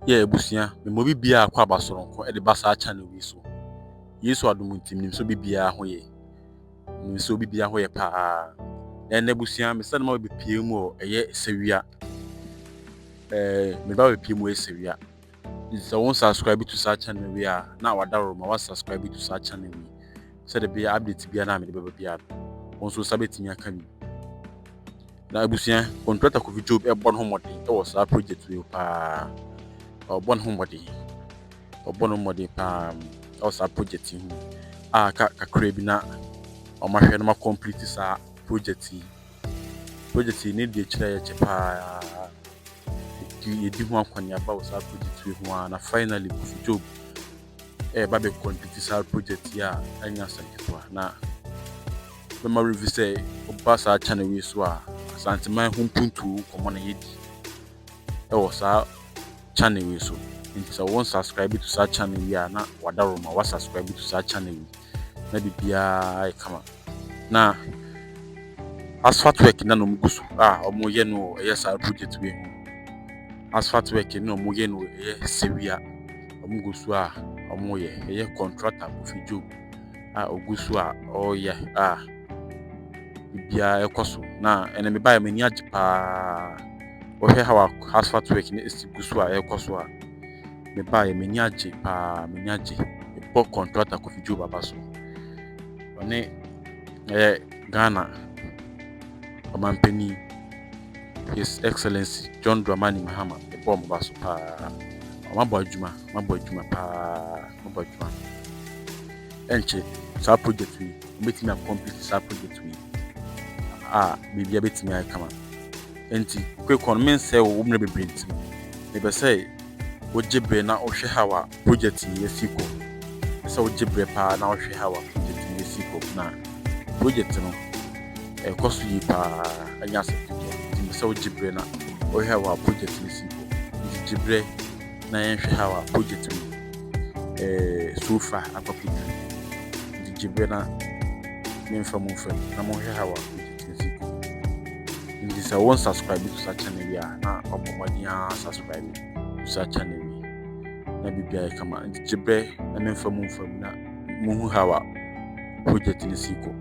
Yeah, busia, me mo bibia akwa basoronko e de basa channel wi so. Yesu adom ntim nim so bibia ho ye. Nim so bibia ho ye pa. Na busia me sɛ ma be pie mu o ɛyɛ Sawuah. Me ba be pie mu Sawuah. So won subscribe to sa channel wi a na wadaro ma wa subscribe to sa channel wi. Sɛ de be update bia na me de be bia. Won so sabetimi aka mi. Na busia contractor ko job e bon ho modern e wo sa project wi pa. Bon ho modern. Bon ho modern pa. O sa project hu. Kakra bi na o ma hwɛ na ma complete sa project yi. Project yi ne de kira ya chepa. Yedi ho akwanya ba wo sa project wi ho na finally ko job ba be complete sa project ya anya sanketo na be ma review say o ba sa channel wi so a santiman ho puntu komo na yedi e wo sa channel wi so nti so won subscribe to sa channel wi a na wadaro ma wa subscribe to sa channel wi na bibia ai kama na asphalt work na no mgusu omo ye no e sa project wi ho asphalt work no omo ye no e Sawuah omo gusu omo ye contractor ko fi job ogusu o ye bibia ekoso na ene me ba me ni age pa o hwe ha asphalt work ni gusu ekoso me ba ye me ni age pa me ni age e po contractor ko fi job abaso one Ghana Omampeni His Excellency John Dramani Mahama e po mo baso pa mabɔ adwuma pa mabɔ adwuma enche sa project wi betimi complete sa project wi bibia betimi ay kama enti kwe economy nse wo mre bebre ntim e be say wo gibre na wo hwe hawa project yi asiko se wo gibre pa na wo hwe hawa project yi asiko na project no e koso yi pa anya sekito nti se wo gibre na wo hwe hawa project yi asiko nti gibre na yenhwe hawa project mi so far apaputu di jibe na memfa na mo hwe hawa project nziko ndi sa won subscribe to sa channel ya na obomodia subscribe to sa channel na bibia kama ndi jibe na memfa na mo hu hawa project nziko